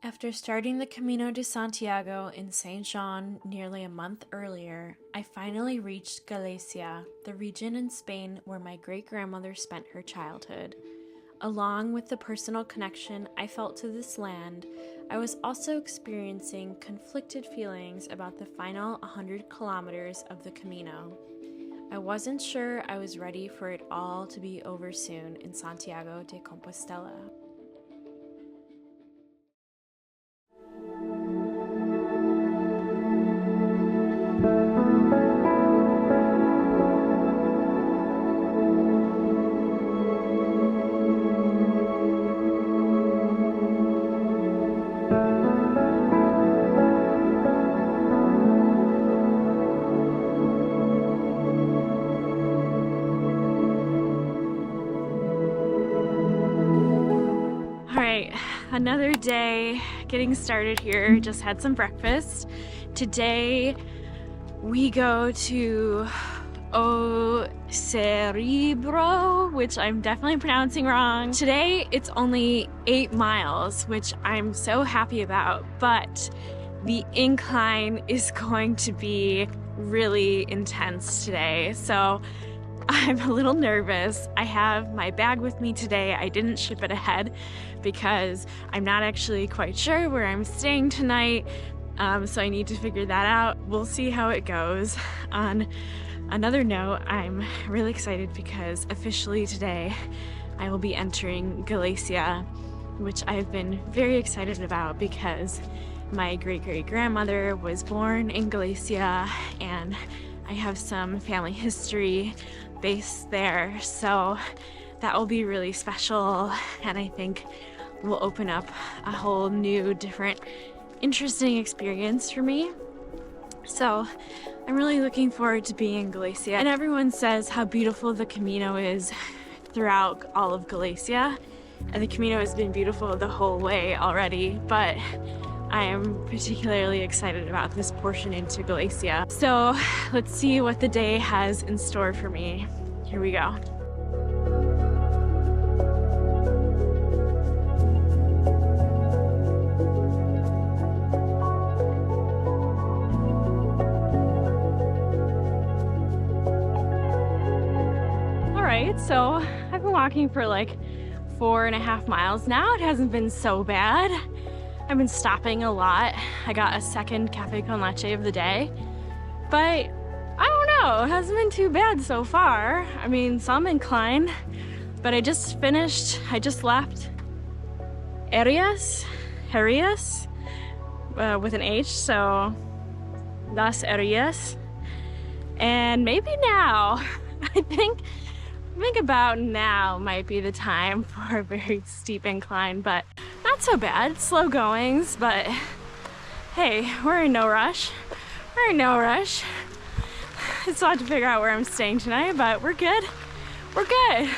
After starting the Camino de Santiago in Saint Jean nearly a month earlier, I finally reached Galicia, the region in Spain where my great-grandmother spent her childhood. Along with the personal connection I felt to this land, I was also experiencing conflicted feelings about the final 100 kilometers of the Camino. I wasn't sure I was ready for it all to be over soon in Santiago de Compostela. Another day getting started here. Just had some breakfast. Today we go to O Cebreiro, which I'm definitely pronouncing wrong. Today it's only 8 miles, which I'm so happy about, but the incline is going to be really intense today. So I'm a little nervous. I have my bag with me today. I didn't ship it ahead because I'm not actually quite sure where I'm staying tonight, so I need to figure that out. We'll see how it goes. On another note, I'm really excited because officially today I will be entering Galicia, which I've been very excited about because my great-great-grandmother was born in Galicia and I have some family history based there, so that will be really special, and I think will open up a whole new, different, interesting experience for me. So I'm really looking forward to being in Galicia. And everyone says how beautiful the Camino is throughout all of Galicia, and the Camino has been beautiful the whole way already, but I am particularly excited about this portion into Galicia. So let's see what the day has in store for me. Here we go. All right, so I've been walking for like 4.5 miles now. It hasn't been so bad. I've been stopping a lot. I got a second cafe con leche of the day, but I don't know, it hasn't been too bad so far. I mean, some incline, but I just left Herrerias with an H, so Las Herrerias, and maybe now, I think about now might be the time for a very steep incline, but not so bad. Slow goings, but hey, we're in no rush. We're in no rush. I still have to figure out where I'm staying tonight, but we're good. We're good.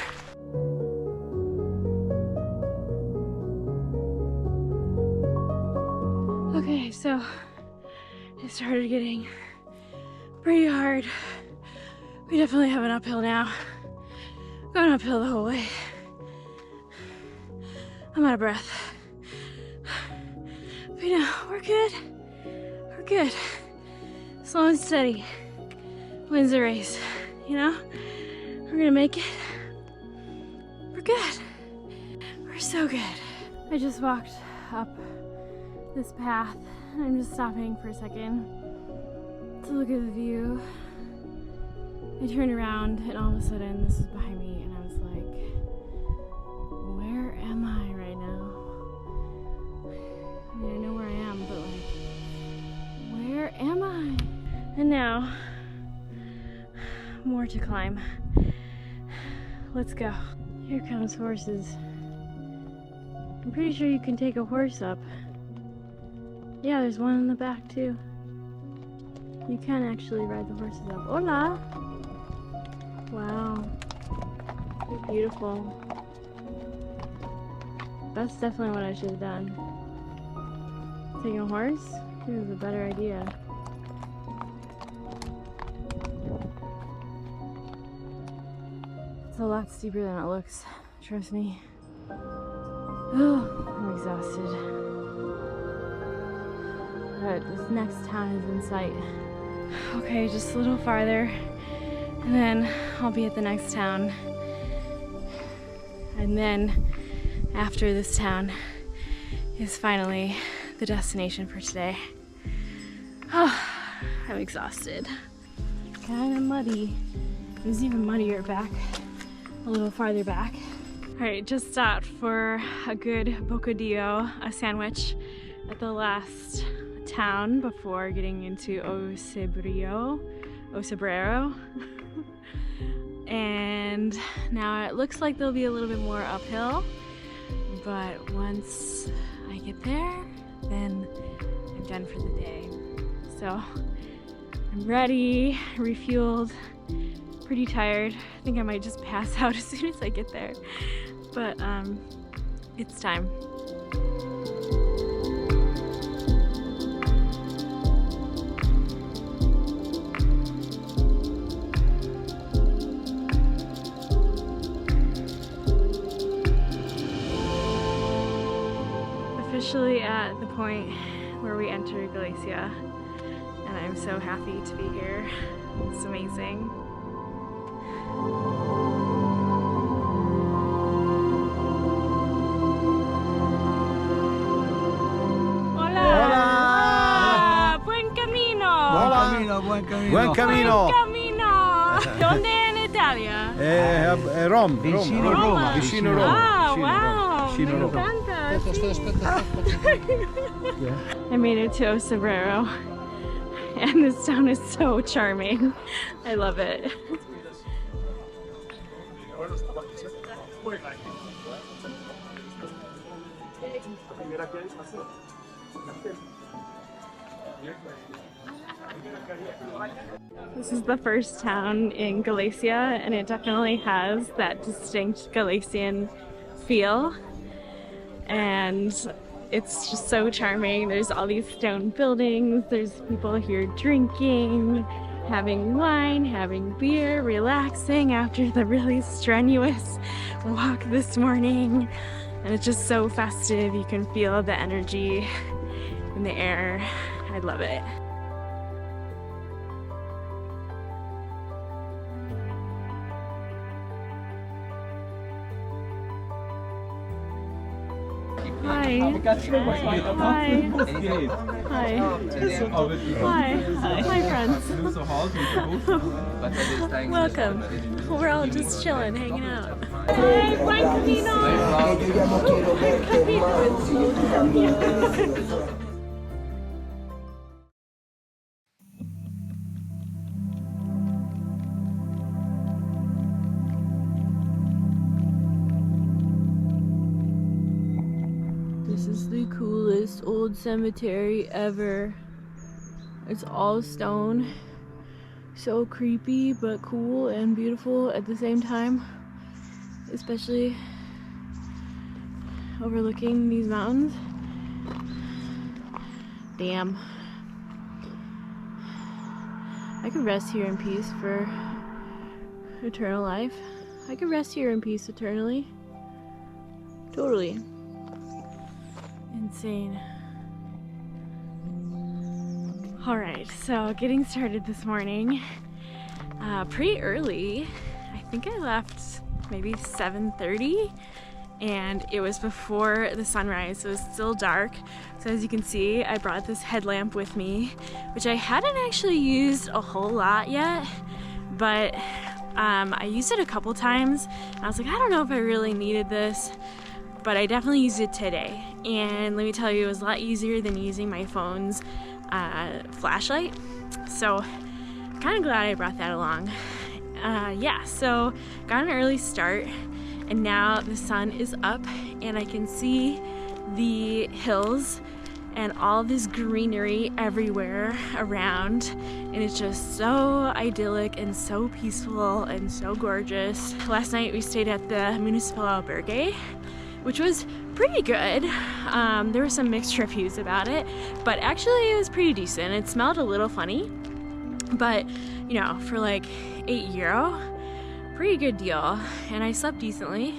Okay, so it started getting pretty hard. We definitely have an uphill now. Going uphill the whole way. I'm out of breath. But no, we're good. We're good. Slow and steady wins the race, you know? We're gonna make it. We're good. We're so good. I just walked up this path. I'm just stopping for a second to look at the view. I turned around and all of a sudden this was behind me and I was like, where am I right now? I mean, I know where I am, but like, where am I? And now, more to climb. Let's go. Here comes horses. I'm pretty sure you can take a horse up. Yeah, there's one in the back too. You can actually ride the horses up. Hola! Wow. They're beautiful. That's definitely what I should have done. Taking a horse? It was a better idea. It's a lot steeper than it looks. Trust me. Oh, I'm exhausted. that this next town is in sight. Okay, just a little farther, and then I'll be at the next town. And then after this town is finally the destination for today. Oh, I'm exhausted. Kind of muddy. It was even muddier back, a little farther back. All right, just stopped for a good bocadillo, a sandwich at the last town before getting into O Cebreiro. And now it looks like there'll be a little bit more uphill, but once I get there, then I'm done for the day. So I'm ready, refueled, pretty tired. I think I might just pass out as soon as I get there, but it's time. Officially at the point where we enter Galicia, and I'm so happy to be here. It's amazing. Hola! Hola! Buen camino! Buen camino. Buen camino. Buen camino! ¿Dónde en Italia? Roma. Vicino Roma. Vicino Roma. Ah, Vicino wow! Vicino Me Roma. encanta! I made it to O Cebreiro, and this town is so charming. I love it. This is the first town in Galicia, and it definitely has that distinct Galician feel. And it's just so charming. There's all these stone buildings, there's people here drinking, having wine, having beer, relaxing after the really strenuous walk this morning. And it's just so festive. You can feel the energy in the air. I love it. Hi. Hi. Hi. Hi. Hi, friends. Welcome. We're all just chilling, hanging out. Hi, Buen Camino. This is the coolest old cemetery ever. It's all stone. So creepy, but cool and beautiful at the same time. Especially overlooking these mountains. Damn. I could rest here in peace for eternal life. I could rest here in peace eternally. Totally. Insane. Alright, so getting started this morning. Pretty early. I think I left maybe 7:30, and it was before the sunrise, so it was still dark. So as you can see, I brought this headlamp with me, which I hadn't actually used a whole lot yet, but I used it a couple times, and I was like, I don't know if I really needed this, but I definitely used it today. And let me tell you, it was a lot easier than using my phone's flashlight. So I'm kind of glad I brought that along. Yeah, so got an early start, and now the sun is up and I can see the hills and all this greenery everywhere around, and it's just so idyllic and so peaceful and so gorgeous. Last night we stayed at the municipal albergue, which was pretty good. There were some mixed reviews about it, but actually it was pretty decent. It smelled a little funny, but you know, for like €8, pretty good deal. And I slept decently.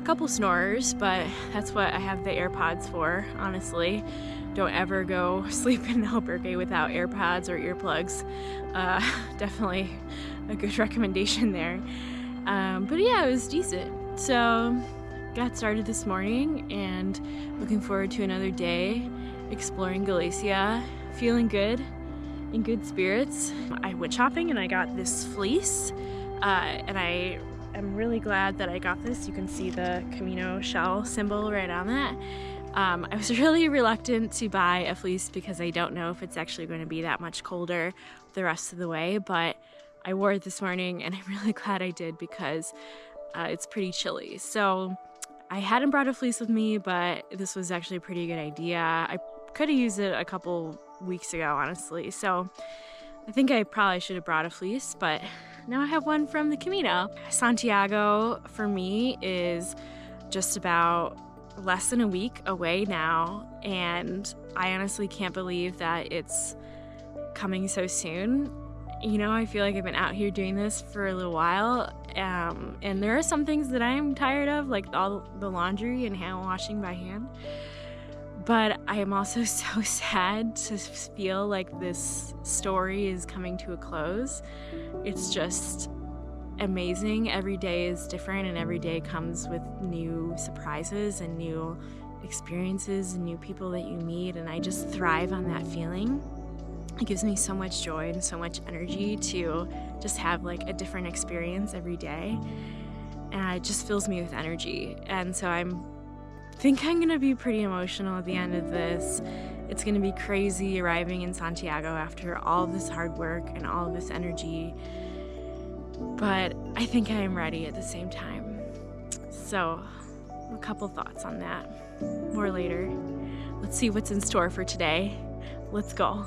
A couple snorers, but that's what I have the AirPods for, honestly. Don't ever go sleep in an albergue without AirPods or earplugs. Definitely a good recommendation there. But yeah, it was decent. So got started this morning and looking forward to another day exploring Galicia. Feeling good, in good spirits. I went shopping and I got this fleece, and I am really glad that I got this. You can see the Camino shell symbol right on that. I was really reluctant to buy a fleece because I don't know if it's actually going to be that much colder the rest of the way, but I wore it this morning and I'm really glad I did because it's pretty chilly. So I hadn't brought a fleece with me, but this was actually a pretty good idea. I could have used it a couple weeks ago, honestly. So I think I probably should have brought a fleece, but now I have one from the Camino. Santiago for me is just about less than a week away now, and I honestly can't believe that it's coming so soon. You know, I feel like I've been out here doing this for a little while, and there are some things that I'm tired of, like all the laundry and hand washing by hand. But I am also so sad to feel like this story is coming to a close. It's just amazing. Every day is different and every day comes with new surprises and new experiences and new people that you meet, and I just thrive on that feeling. It gives me so much joy and so much energy to just have like a different experience every day, and it just fills me with energy. And so I think I'm gonna be pretty emotional at the end of this. It's gonna be crazy arriving in Santiago after all this hard work and all of this energy, but I think I am ready at the same time. So a couple thoughts on that, more later. Let's see what's in store for today. Let's go.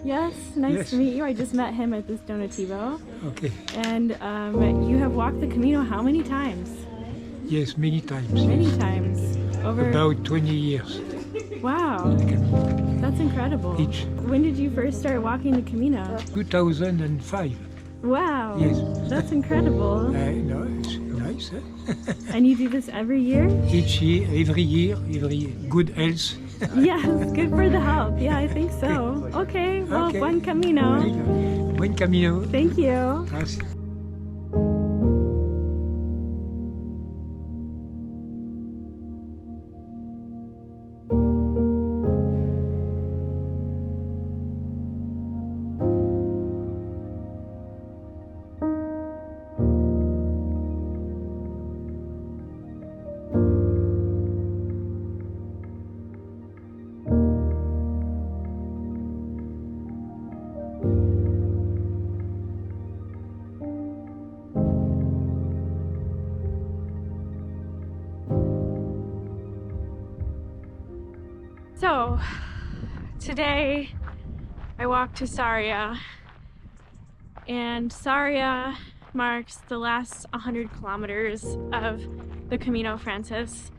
Yes, nice to meet you. I just met him at this Donativo. Okay. And you have walked the Camino how many times? Yes, many times. Many yes. times. Over About 20 years. Wow, that's incredible. Each. When did you first start walking the Camino? 2005. Wow. Yes. That's incredible. No, it's nice. And you do this every year? Each year, every good health. Yes, good for the health. Yeah, I think so. Okay, well, Okay. Buen Camino. Buen Camino. Thank you. Gracias. So, today I walked to Sarria, and Sarria marks the last 100 kilometers of the Camino Frances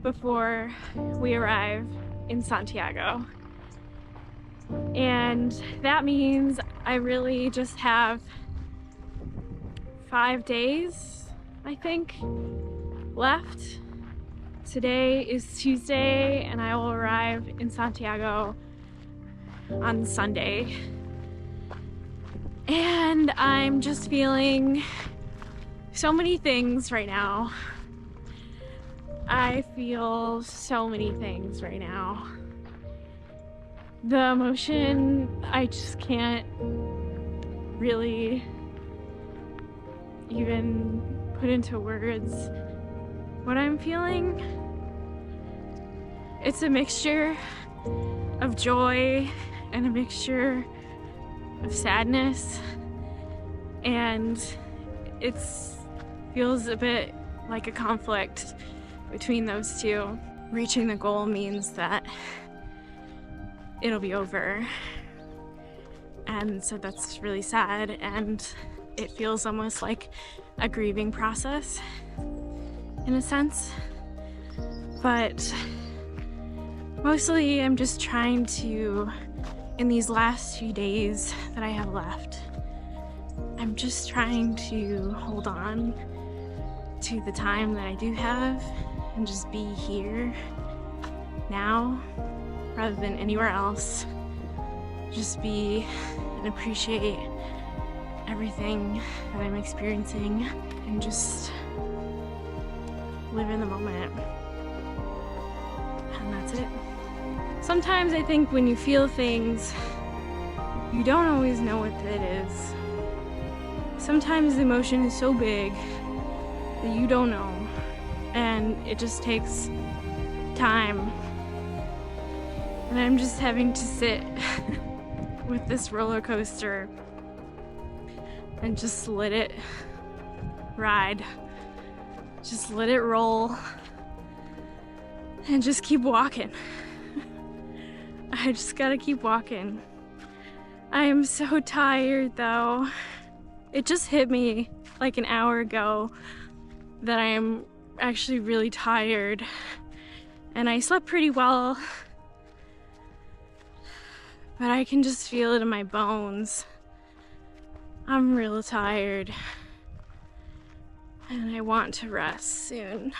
before we arrive in Santiago. And that means I really just have 5 days, I think, left. Today is Tuesday and I will arrive in Santiago on Sunday. And I'm just feeling so many things right now. I feel so many things right now. The emotion, I just can't really even put into words what I'm feeling. It's a mixture of joy and a mixture of sadness, and it feels a bit like a conflict between those two. Reaching the goal means that it'll be over, and so that's really sad, and it feels almost like a grieving process in a sense, but mostly I'm just trying to, in these last few days that I have left, I'm just trying to hold on to the time that I do have and just be here now rather than anywhere else. Just be and appreciate everything that I'm experiencing and just live in the moment. And that's it. Sometimes I think when you feel things, you don't always know what it is. Sometimes the emotion is so big that you don't know, and it just takes time. And I'm just having to sit with this roller coaster and just let it ride. Just let it roll and just keep walking. I just gotta keep walking. I am so tired though. It just hit me like an hour ago that I am actually really tired, and I slept pretty well, but I can just feel it in my bones. I'm real tired and I want to rest soon.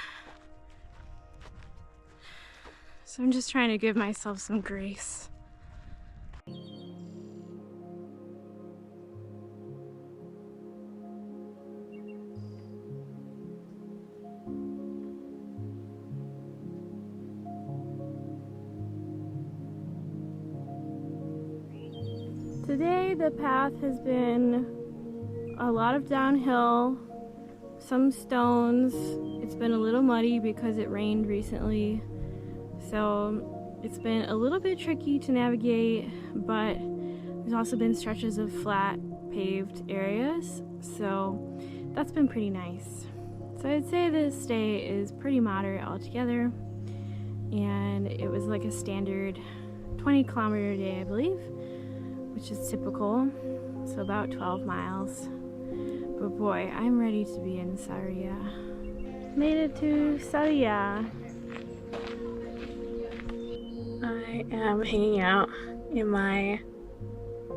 So I'm just trying to give myself some grace. Today the path has been a lot of downhill, some stones. It's been a little muddy because it rained recently, so it's been a little bit tricky to navigate, but there's also been stretches of flat paved areas, so that's been pretty nice. So I'd say this day is pretty moderate altogether, and it was like a standard 20-kilometer day, I believe, which is typical, so about 12 miles. But boy, I'm ready to be in Sarria. Made it to Sarria. I am hanging out in my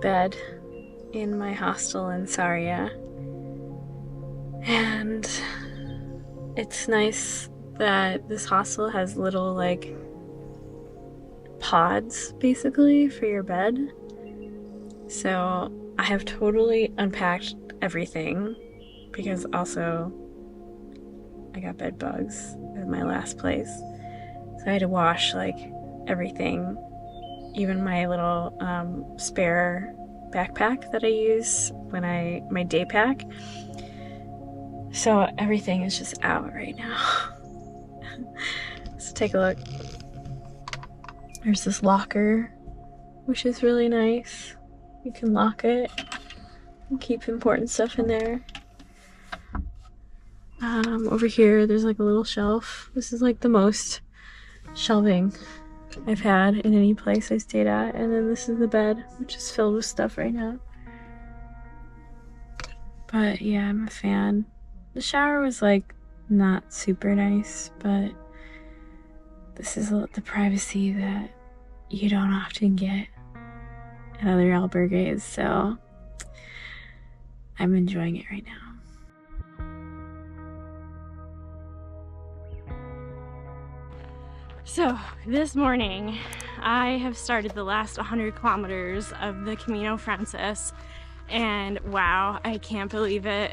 bed in my hostel in Sarria, and it's nice that this hostel has little like pods basically for your bed. So I have totally unpacked everything because also I got bed bugs at my last place. So I had to wash like everything, even my little spare backpack that I use when my day pack. So everything is just out right now. So take a look. There's this locker, which is really nice. You can lock it and keep important stuff in there. Over here, there's like a little shelf. This is like the most shelving I've had in any place I stayed at. And then this is the bed, which is filled with stuff right now. But yeah, I'm a fan. The shower was like not super nice, but this is the privacy that you don't often get at other albergues, so I'm enjoying it right now. So this morning I have started the last 100 kilometers of the Camino Frances, and wow, I can't believe it.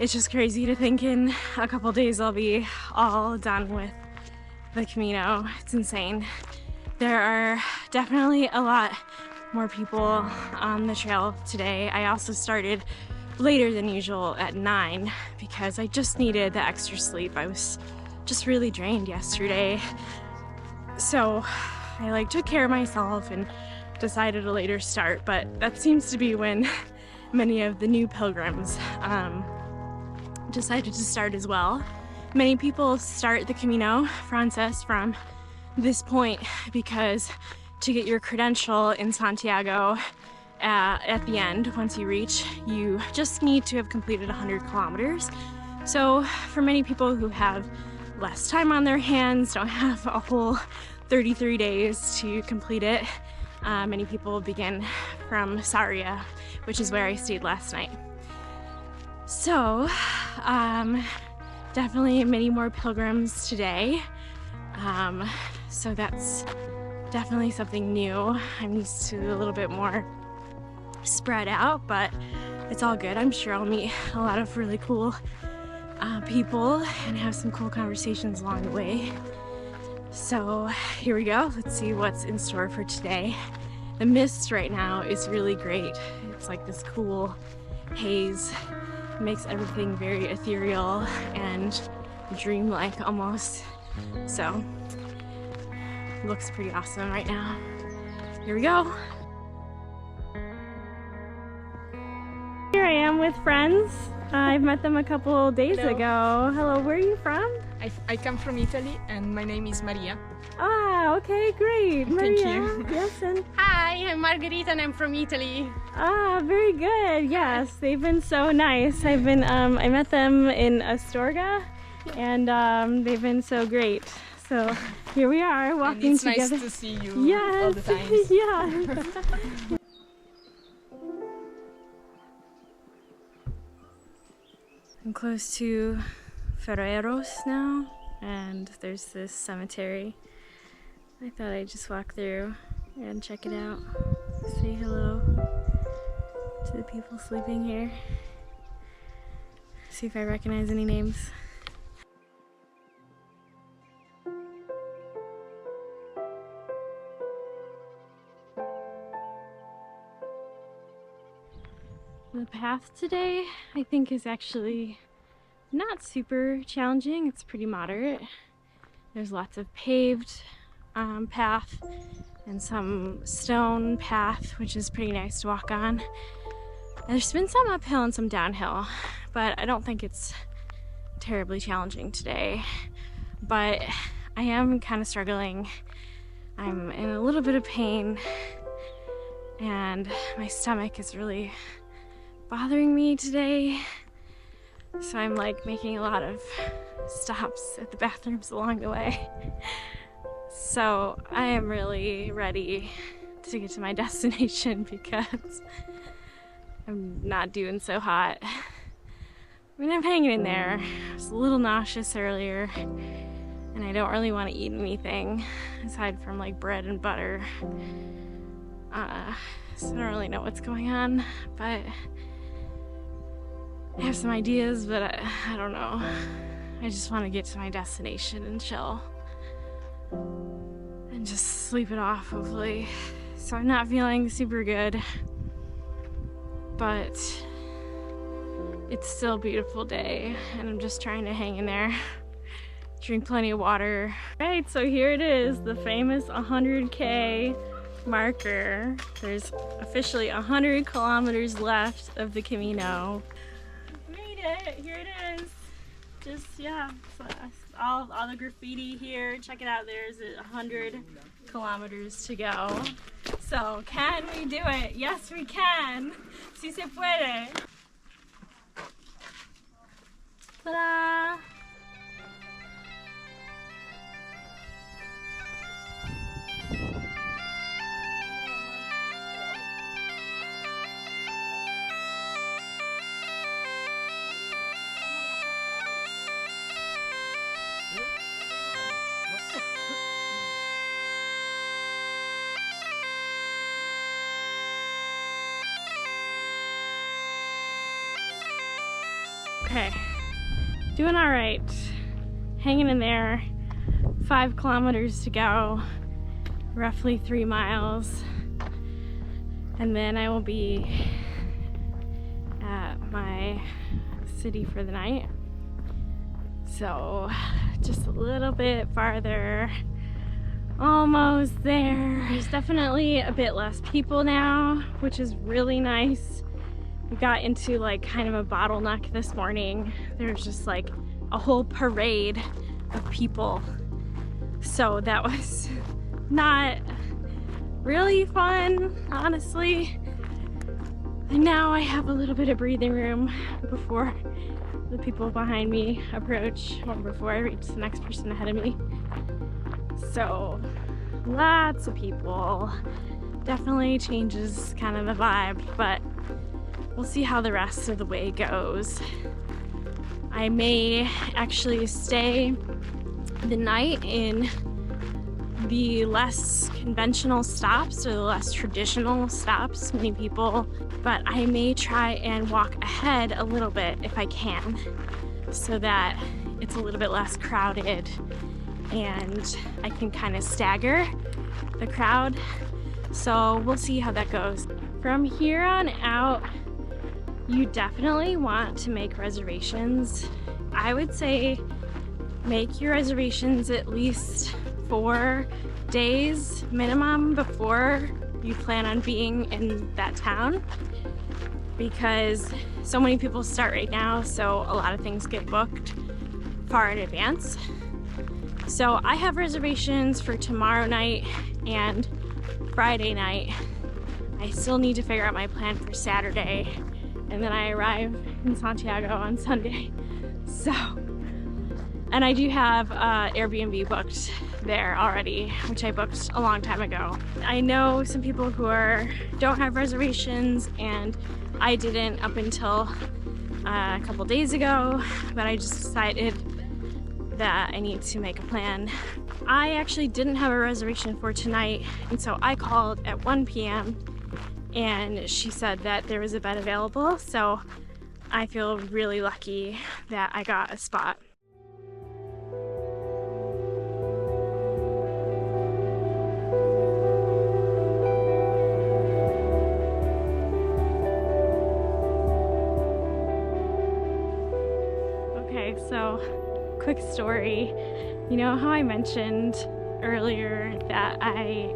It's just crazy to think in a couple days I'll be all done with the Camino. It's insane. There are definitely a lot more people on the trail today. I also started later than usual at 9 because I just needed the extra sleep. I was just really drained yesterday. So I took care of myself and decided a later start, but that seems to be when many of the new pilgrims decided to start as well. Many people start the Camino Frances from this point because to get your credential in Santiago at the end, once you reach, you just need to have completed 100 kilometers. So for many people who have less time on their hands, don't have a whole 33 days to complete it, many people begin from Sarria, which is where I stayed last night. So definitely many more pilgrims today. So that's definitely something new. I'm used to a little bit more spread out, but it's all good. I'm sure I'll meet a lot of really cool people and have some cool conversations along the way. So here we go. Let's see what's in store for today. The mist right now is really great. It's like this cool haze. It makes everything very ethereal and dreamlike almost. So looks pretty awesome right now. Here we go. Here I am with friends. I've met them a couple days ago. Hello, where are you from? I come from Italy and my name is Maria. Ah, okay, great. Maria. Thank you. Yes, and Hi, I'm Margherita and I'm from Italy. ah, very good. Yes, they've been so nice. I met them in Astorga, and they've been so great. So here we are walking and it's together. nice to see you Yes, all the time. yeah. I'm close to Ferreros now, and there's this cemetery. I thought I'd just walk through and check it out. Say hello to the people sleeping here. See if I recognize any names. The path today, I think, is actually not super challenging. It's pretty moderate. There's lots of paved path and some stone path, which is pretty nice to walk on. There's been some uphill and some downhill, but I don't think it's terribly challenging today. But I am kind of struggling. I'm in a little bit of pain and my stomach is really bothering me today. So I'm making a lot of stops at the bathrooms along the way. So I am really ready to get to my destination because I'm not doing so hot. I mean, I'm hanging in there. I was a little nauseous earlier and I don't really want to eat anything aside from bread and butter. So I don't really know what's going on, but I have some ideas, but I don't know. I just want to get to my destination and chill and just sleep it off, hopefully. So I'm not feeling super good, but it's still a beautiful day and I'm just trying to hang in there, drink plenty of water. Right, so here it is, the famous 100K marker. There's officially 100 kilometers left of the Camino. Made it, here it is. Just, yeah, so all the graffiti here, check it out, there's 100 kilometers to go. So, can we do it? Yes, we can. Si se puede. Ta-da! Okay, doing all right, hanging in there, 5 kilometers to go, roughly 3 miles, and then I will be at my city for the night. So just a little bit farther, almost there. There's definitely a bit less people now, which is really nice. We got into like kind of a bottleneck this morning. There's just like a whole parade of people. So that was not really fun, honestly. And now I have a little bit of breathing room before the people behind me approach, or before I reach the next person ahead of me. So lots of people. Definitely changes kind of the vibe, but we'll see how the rest of the way goes. I may actually stay the night in the less conventional stops, or the less traditional stops, many people, but I may try and walk ahead a little bit if I can, so that it's a little bit less crowded and I can kind of stagger the crowd. So we'll see how that goes. From here on out, you definitely want to make reservations. I would say make your reservations at least 4 days minimum before you plan on being in that town, because so many people start right now, so a lot of things get booked far in advance. So I have reservations for tomorrow night and Friday night. I still need to figure out my plan for Saturday, and then I arrive in Santiago on Sunday. So, and I do have Airbnb booked there already, which I booked a long time ago. I know some people who don't have reservations, and I didn't up until a couple days ago, but I just decided that I need to make a plan. I actually didn't have a reservation for tonight, and so I called at 1 p.m. and she said that there was a bed available, so I feel really lucky that I got a spot. Okay, so quick story. You know how I mentioned earlier that I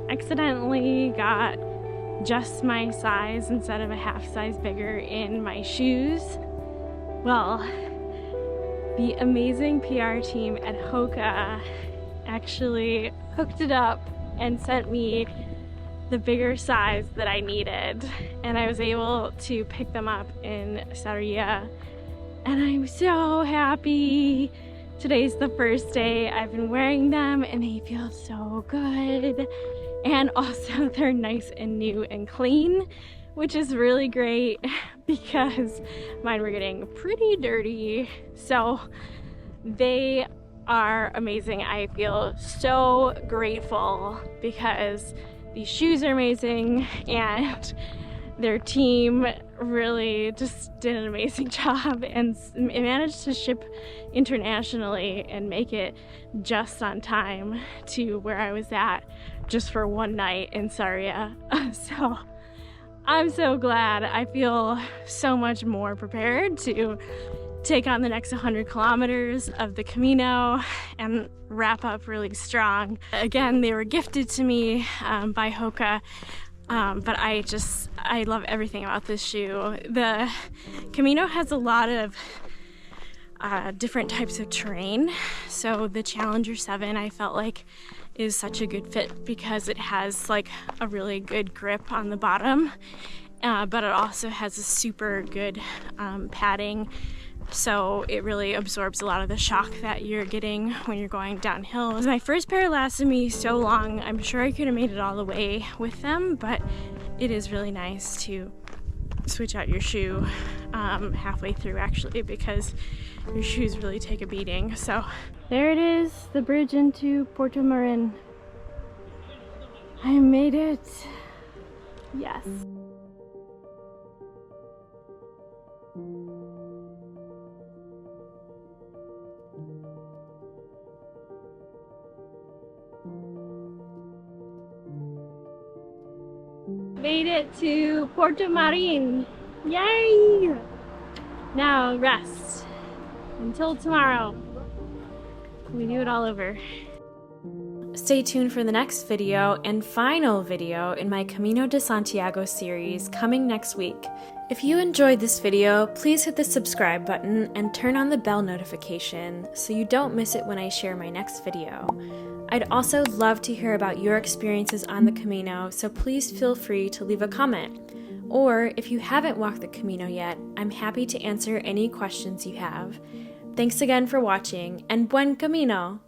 accidentally got just my size instead of a half size bigger in my shoes? Well, the amazing PR team at Hoka actually hooked it up and sent me the bigger size that I needed, and I was able to pick them up in Sarria, and I'm so happy. Today's the first day I've been wearing them, and they feel so good. And also they're nice and new and clean, which is really great because mine were getting pretty dirty. So they are amazing. I feel so grateful because these shoes are amazing, and their team really just did an amazing job and managed to ship internationally and make it just on time to where I was at just for one night in Sarria. So I'm so glad. I feel so much more prepared to take on the next 100 kilometers of the Camino and wrap up really strong. Again, they were gifted to me by Hoka. But I love everything about this shoe. The Camino has a lot of different types of terrain. So the Challenger 7 I felt like is such a good fit because it has like a really good grip on the bottom, but it also has a super good padding. So it really absorbs a lot of the shock that you're getting when you're going downhill. My first pair lasted me so long. I'm sure I could have made it all the way with them, but it is really nice to switch out your shoe halfway through, actually, because your shoes really take a beating. So there it is, the bridge into Portomarin. I made it. Yes. Made it to Portomarin. Yay! Now rest until tomorrow. We do it all over. Stay tuned for the next video and final video in my Camino de Santiago series coming next week. If you enjoyed this video, please hit the subscribe button and turn on the bell notification so you don't miss it when I share my next video. I'd also love to hear about your experiences on the Camino, so please feel free to leave a comment. Or if you haven't walked the Camino yet, I'm happy to answer any questions you have. Thanks again for watching, and buen camino!